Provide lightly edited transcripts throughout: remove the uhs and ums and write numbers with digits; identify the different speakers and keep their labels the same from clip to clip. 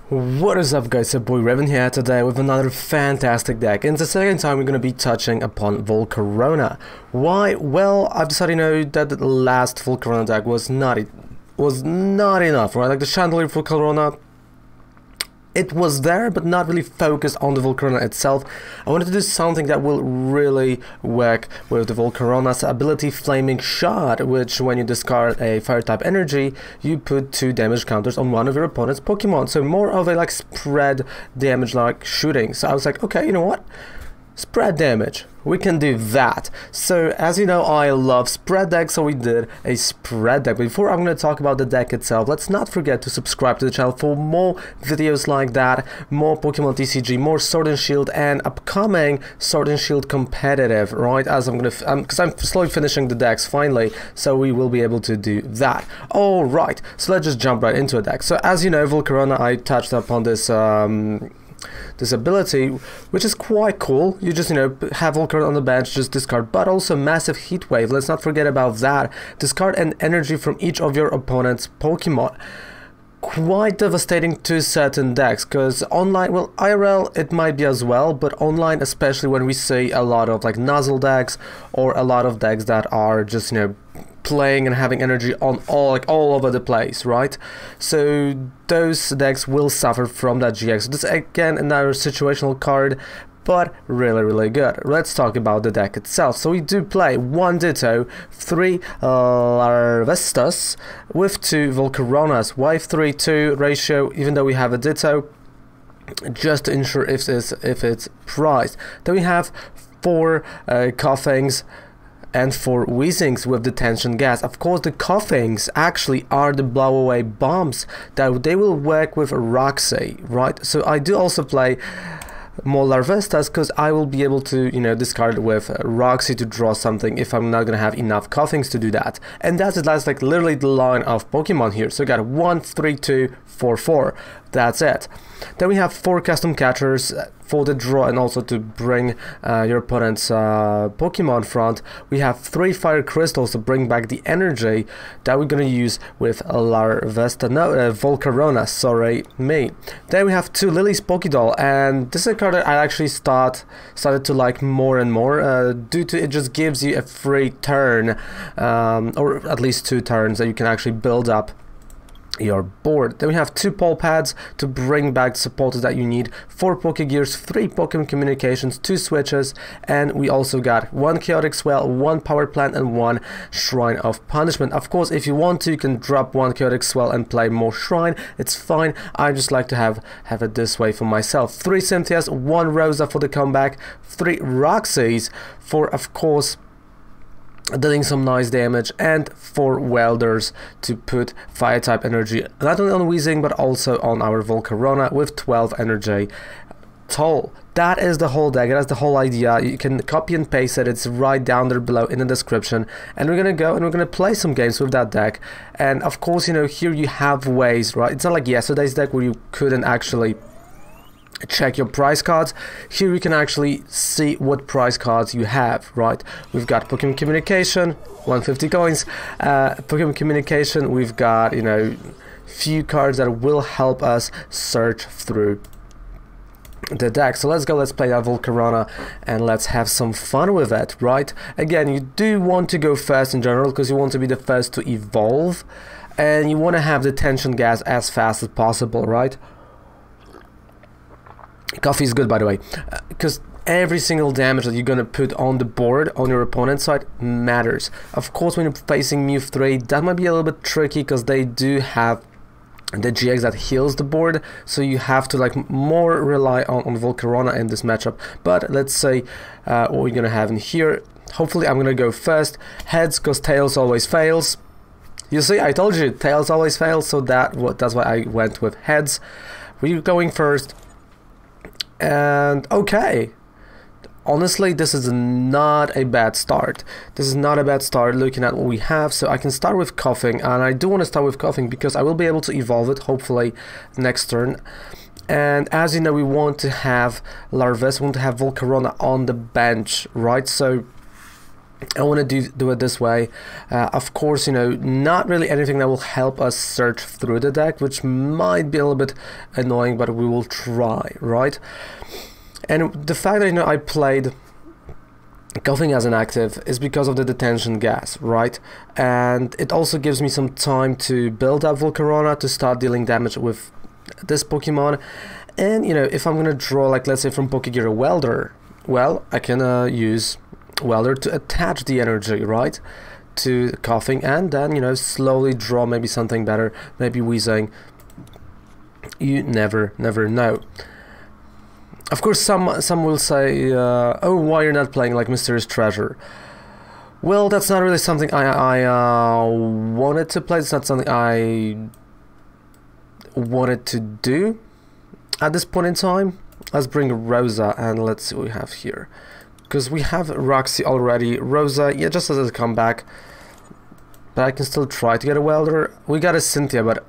Speaker 1: What is up guys, it's your boy Raven here today with another fantastic deck. And it's the second time we're going to be touching upon Volcarona. Why? Well, I've decided that the last Volcarona deck was not enough, right? Like the Chandelier Volcarona, it was there but not really focused on the Volcarona itself. I wanted to do something that will really work with the Volcarona's ability Flaming Shot, which when you discard a fire type energy, you put 2 damage counters on one of your opponent's Pokemon. So more of a like spread damage like shooting. So I was like, okay, you know what? Spread damage. We can do that. So as you know, I love spread decks, so we did a spread deck. But before I'm going to talk about the deck itself, let's not forget to subscribe to the channel for more videos like that, more Pokemon TCG, more Sword and Shield, and upcoming Sword and Shield competitive, right? As I'm because I'm slowly finishing the decks finally, so we will be able to do that. All right, so let's just jump right into a deck. So as you know, Volcarona, I touched upon this this ability, which is quite cool. You just, have Volcarona on the bench, just discard, but also massive heat wave. Let's not forget about that. Discard an energy from each of your opponent's Pokemon. Quite devastating to certain decks, because online, well, IRL it might be as well, but online, especially when we see a lot of like nozzle decks or a lot of decks that are just, playing and having energy on all over the place, right? So those decks will suffer from that GX. So this again another situational card, but really good. Let's talk about the deck itself. So we do play 1 Ditto, 3 Larvestas with 2 Volcaronas. Why 3-2 ratio, even though we have a Ditto, just to ensure if it's priced. Then we have 4 Koffings and 4 Weezings with detention gas. Of course, the Koffings actually are the blowaway bombs that they will work with Roxie, right? So I do also play more Larvestas because I will be able to, discard with Roxie to draw something if I'm not gonna have enough Koffings to do that. And that's like literally the line of Pokemon here. So we got 1, 3, 2, 4, 4. That's it. Then we have 4 custom catchers for the draw and also to bring your opponent's Pokemon front. We have 3 Fire Crystals to bring back the energy that we're gonna use with Volcarona, sorry me. Then we have 2 Lillie's Pokédoll, and this is a card that I actually started to like more and more due to it just gives you a free turn, or at least 2 turns that you can actually build up your board. Then we have 2 Pal Pads to bring back the supporters that you need, 4 Pokégears, 3 Pokémon Communications, 2 Switches, and we also got 1 Chaotic Swell, 1 Power Plant, and 1 Shrine of Punishment. Of course, if you want to, you can drop 1 Chaotic Swell and play more Shrine. It's fine. I just like to have it this way for myself. 3 Cynthias, 1 Rosa for the comeback, 3 Roxies for, of course, dealing some nice damage, and 4 Welders to put fire type energy not only on Weezing but also on our Volcarona with 12 energy total. That is the whole deck. That's the whole idea. You can copy and paste it. It's right down there below in the description, and we're gonna go and we're gonna play some games with that deck. And of course, here you have ways, right? It's not like yesterday's deck where you couldn't actually check your prize cards. Here you can actually see what prize cards you have, right? We've got Pokémon Communication, 150 coins. Pokémon Communication, we've got, few cards that will help us search through the deck. So let's play that Volcarona and let's have some fun with it, right? Again, you do want to go first in general because you want to be the first to evolve, and you want to have the tension gas as fast as possible, right? Coffee is good, by the way, because every single damage that you're gonna put on the board on your opponent's side matters. Of course, when you're facing Mew 3, that might be a little bit tricky because they do have the GX that heals the board, so you have to more rely on Volcarona in this matchup. But let's say what we're gonna have in here. Hopefully, I'm gonna go first. Heads, because tails always fails. You see, I told you, tails always fails, so that's why I went with heads. We're going first. And okay, honestly, this is not a bad start. This is not a bad start looking at what we have. So I can start with Koffing, and I do want to start with Koffing because I will be able to evolve it hopefully next turn. And as you know, we want to have Larvesta, we want to have Volcarona on the bench, right? So I want to do it this way. Of course, you know, not really anything that will help us search through the deck, which might be a little bit annoying, but we will try, right? And the fact that, you know, I played Koffing as an active is because of the detention gas, right? And it also gives me some time to build up Volcarona to start dealing damage with this Pokemon. And, you know, if I'm gonna draw, like, let's say from Pokégear a Welder, well, I can use Welder to attach the energy, right, to Koffing, and then, you know, slowly draw maybe something better, maybe Weezing. You never know. Of course, some will say, oh, why you're not playing like Mysterious Treasure? Well, that's not really something I wanted to play. It's not something I wanted to do at this point in time. Let's bring Rosa and let's see what we have here. Because we have Roxie already. Rosa, yeah, just as a comeback. But I can still try to get a Welder. We got a Cynthia, but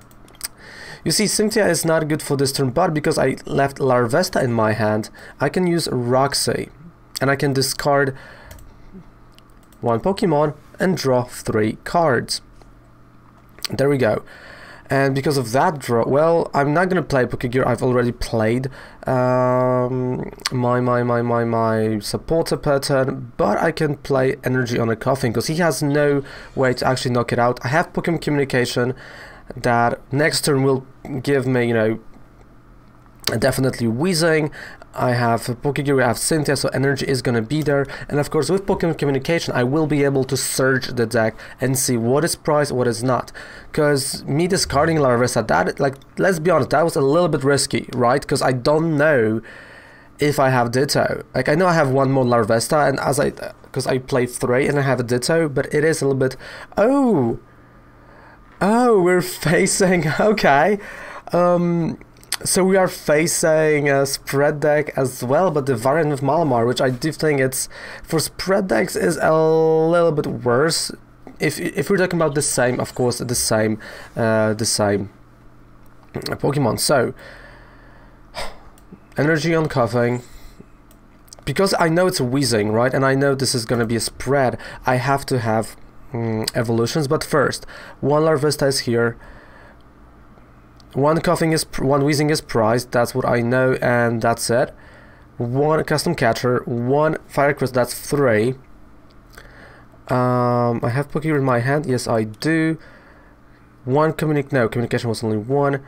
Speaker 1: you see, Cynthia is not good for this turn, but because I left Larvesta in my hand, I can use Roxie. And I can discard one Pokemon and draw 3 cards. There we go. And because of that draw, well, I'm not gonna play Pokégear. I've already played my supporter pattern, but I can play energy on a Koffing because he has no way to actually knock it out. I have Pokémon Communication that next turn will give me, you know, definitely Weezing. I have Pokégear, I have Cynthia, so energy is gonna be there. And of course, with Pokémon Communication, I will be able to search the deck and see what is prized, what is not. Because me discarding Larvesta, that, like, let's be honest, that was a little bit risky, right? Because I don't know if I have Ditto. Like, I know I have one more Larvesta, and because I played 3 and I have a Ditto, but it is a little bit. Oh, we're facing, okay. So we are facing a spread deck as well, but the variant with Malamar, which I do think it's for spread decks is a little bit worse. If we're talking about the same, of course, the same Pokemon. So energy on Koffing, because I know it's a Weezing, right? And I know this is gonna be a spread. I have to have evolutions, but first, one Larvesta is here. One Weezing is prized, that's what I know, and that's it. One custom catcher, one Fire Crystal, that's 3. I have Pokégear in my hand, yes I do. One communication was only 1.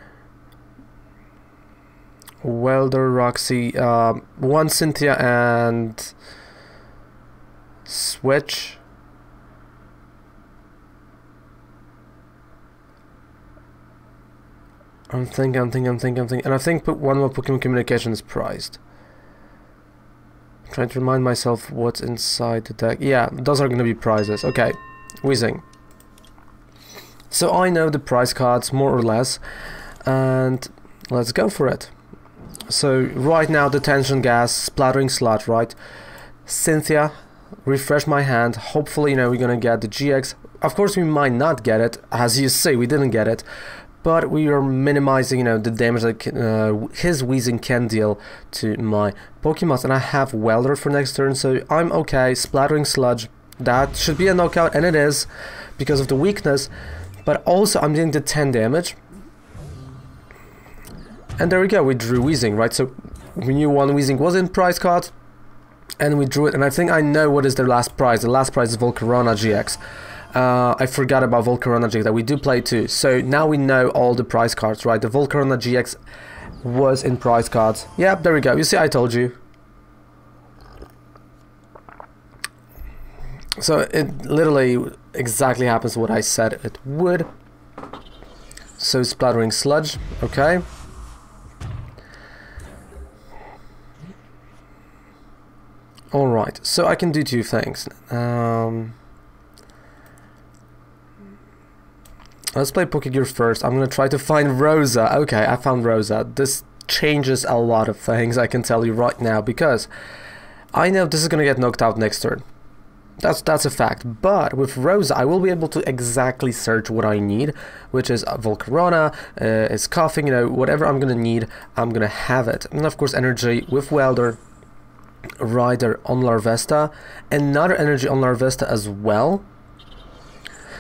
Speaker 1: Welder, Roxie, 1 Cynthia and Switch. I'm thinking, and I think one more Pokémon Communication is prized. I'm trying to remind myself what's inside the deck. Yeah, those are going to be prizes. Okay, Weezing. So I know the prize cards, more or less, and let's go for it. So right now, Detention Gas, Splattering Sludge, right? Cynthia, refresh my hand. Hopefully, you know, we're going to get the GX. Of course, we might not get it. As you see, we didn't get it. But we are minimizing, you know, the damage that his Weezing can deal to my Pokemon. And I have Welder for next turn, so I'm okay. Splattering Sludge, that should be a knockout, and it is, because of the weakness. But also, I'm doing the 10 damage. And there we go, we drew Weezing, right? So, we knew one Weezing was in prize card, and we drew it. And I think I know what is their last prize. The last prize is Volcarona-GX. I forgot about Volcarona-GX that we do play too. So now we know all the prize cards, right? The Volcarona-GX was in prize cards. Yep, there we go. You see, I told you. So it literally exactly happens what I said it would. So Splattering Sludge, okay. Alright, so I can do 2 things. Let's play Pokégear first. I'm gonna try to find Rosa. Okay, I found Rosa. This changes a lot of things, I can tell you right now, because I know this is gonna get knocked out next turn. That's a fact. But with Rosa, I will be able to exactly search what I need, which is Volcarona, is Koffing, you know, whatever I'm gonna need, I'm gonna have it. And of course, energy with Welder. Rider on Larvesta, another energy on Larvesta as well.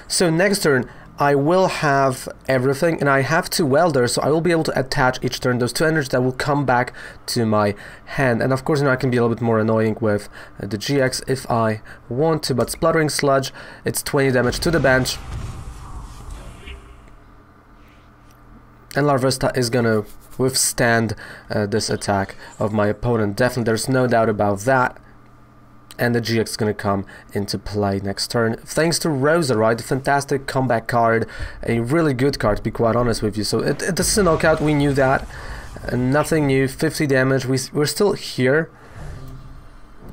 Speaker 1: So next turn I will have everything, and I have 2 welders, so I will be able to attach each turn those 2 energies that will come back to my hand. And of course, you know, I can be a little bit more annoying with the GX if I want to, but Spluttering Sludge, it's 20 damage to the bench. And Larvesta is gonna withstand this attack of my opponent. Definitely, there's no doubt about that. And the GX is going to come into play next turn. Thanks to Rosa, right? A fantastic comeback card. A really good card, to be quite honest with you. So this is a knockout, we knew that. Nothing new, 50 damage. We're still here.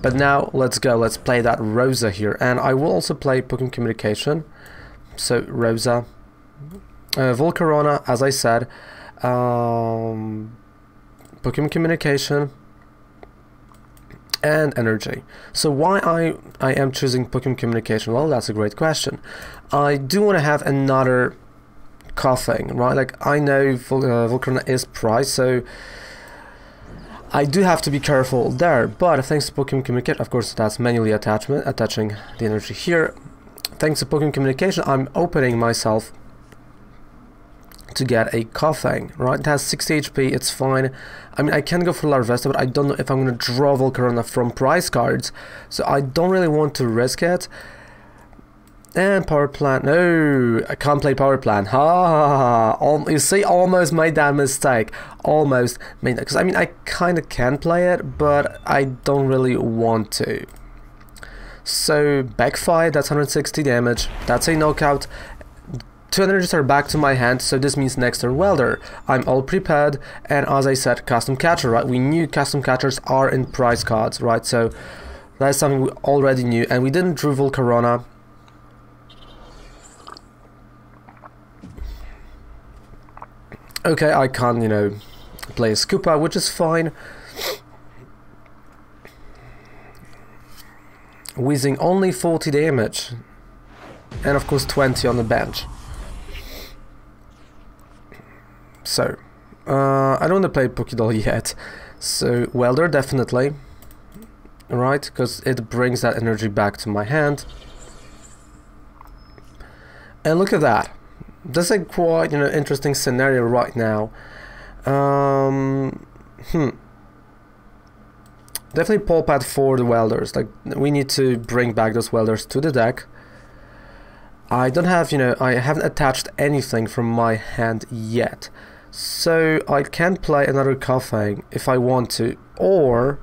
Speaker 1: But now, let's go. Let's play that Rosa here. And I will also play Pokémon Communication. So, Rosa. Volcarona, as I said. Pokémon Communication. And energy. So why I am choosing Pokémon Communication? Well, that's a great question. I do want to have another Koffing, right? Like, I know Volcarona is priced, so I do have to be careful there. But thanks to Pokémon Communication, of course, that's manually attaching the energy here. Thanks to Pokémon Communication, I'm opening myself to get a Koffing, right? It has 60 HP, it's fine. I mean, I can go for Larvesta, but I don't know if I'm going to draw Volcarona from prize cards, so I don't really want to risk it. And Power Plant, no, I can't play Power Plant. You see, almost made that mistake. Almost made that, because I mean, I kind of can play it, but I don't really want to. So, Backfire, that's 160 damage, that's a knockout. 2 energies are back to my hand, so this means next turn Welder. I'm all prepared, and as I said, Custom Catcher, right? We knew Custom Catchers are in prize cards, right? So that's something we already knew, and we didn't draw Volcarona. Okay, I can't, you know, play a Scoopa, which is fine. Weezing only 40 damage, and of course 20 on the bench. So, I don't want to play Pokédoll yet, so Welder definitely, right, because it brings that energy back to my hand. And look at that, this is a quite, you know, interesting scenario right now. Definitely Pal Pad for the welders, like, we need to bring back those welders to the deck. I don't have, you know, I haven't attached anything from my hand yet. So I can play another Koffing if I want to, or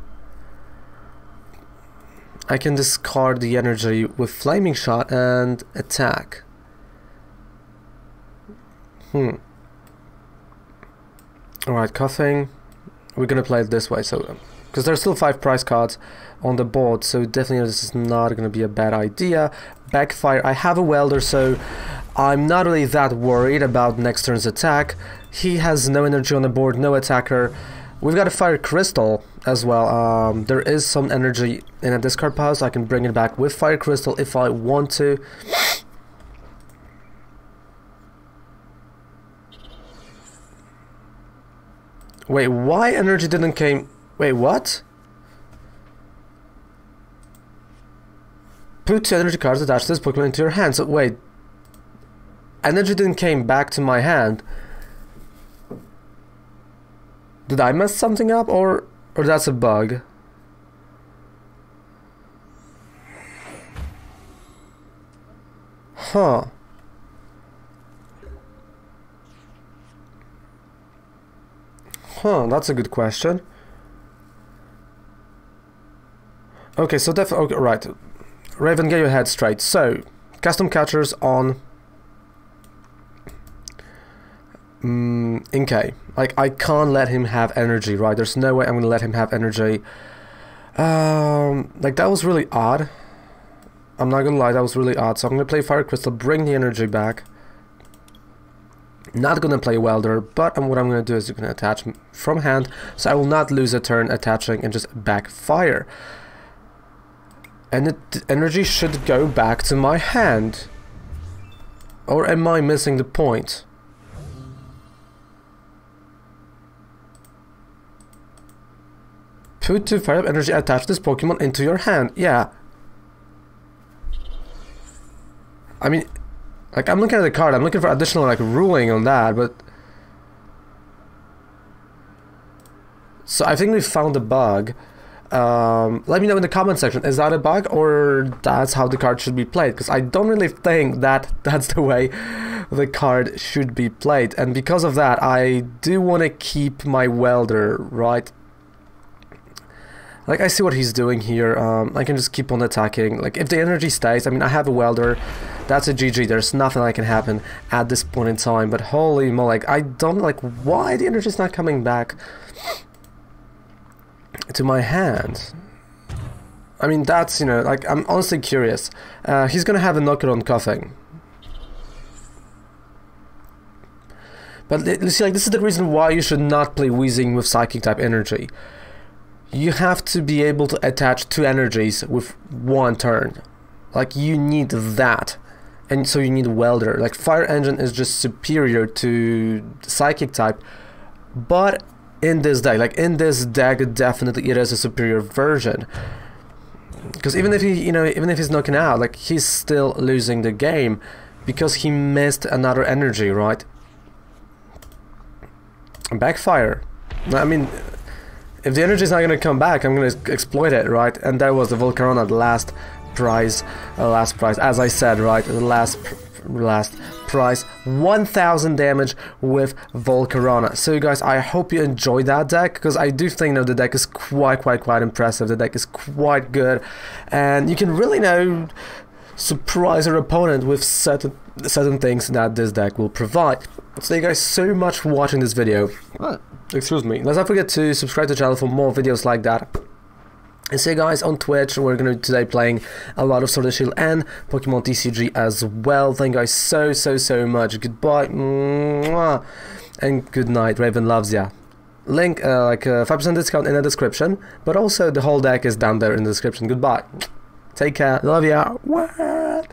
Speaker 1: I can discard the energy with Flaming Shot and attack. Alright, Koffing, we're gonna play it this way, so because there's still 5 prize cards on the board, so definitely this is not gonna be a bad idea. Backfire, I have a Welder, so I'm not really that worried about next turn's attack. He has no energy on the board, no attacker. We've got a Fire Crystal as well. There is some energy in a discard pile, so I can bring it back with Fire Crystal if I want to. Wait, why energy didn't came? Wait, what? Put 2 energy cards attached to this Pokemon into your hand. So wait, energy didn't came back to my hand. Did I mess something up, or that's a bug? Huh. Huh, that's a good question. Okay, so definitely, okay, right. Raven, get your head straight. So, Custom Catchers on Inkay. Like, I can't let him have energy, right? There's no way I'm gonna let him have energy. Like, that was really odd. I'm not gonna lie, that was really odd. So I'm gonna play Fire Crystal, bring the energy back. Not gonna play Welder, but what I'm gonna do is gonna attach from hand, so I will not lose a turn attaching and just backfire. And the energy should go back to my hand. Or am I missing the point? Put 2 fire energy, attach this Pokemon into your hand. Yeah. I mean, like, I'm looking at the card, I'm looking for additional, like, ruling on that, but... So I think we found a bug. Let me know in the comment section, is that a bug, or that's how the card should be played? Because I don't really think that that's the way the card should be played, and because of that, I do want to keep my Welder, right? Like, I see what he's doing here. I can just keep on attacking. Like, if the energy stays, I mean, I have a Welder, that's a GG. There's nothing that can happen at this point in time. But holy moly, like, I don't, like, why the energy's not coming back to my hand? I mean, that's, you know, like, I'm honestly curious. He's gonna have a knockout on Koffing. But, you see, like, this is the reason why you should not play Weezing with Psychic-type energy. You have to be able to attach 2 energies with 1 turn. Like, you need that. And so you need Welder. Like, Fire Engine is just superior to Psychic type. But in this deck, definitely it is a superior version. Because even if he, you know, even if he's knocking out, like, he's still losing the game because he missed another energy, right? Backfire. I mean, if the energy is not going to come back, I'm going to exploit it, right? And that was the Volcarona, the last prize, as I said, right? The last prize, 1000 damage with Volcarona. So, you guys, I hope you enjoyed that deck, because I do think, you know, the deck is quite impressive. The deck is quite good, and you can really, you know, surprise your opponent with certain things that this deck will provide. So, thank you guys so much for watching this video. Excuse me. Let's not forget to subscribe to the channel for more videos like that. And see you guys on Twitch. We're going to be today playing a lot of Sword and Shield and Pokemon TCG as well. Thank you guys so much. Goodbye. Mwah. And good night. Raven loves ya. Link, like a 5% discount in the description. But also the whole deck is down there in the description. Goodbye. Take care. Love ya. What?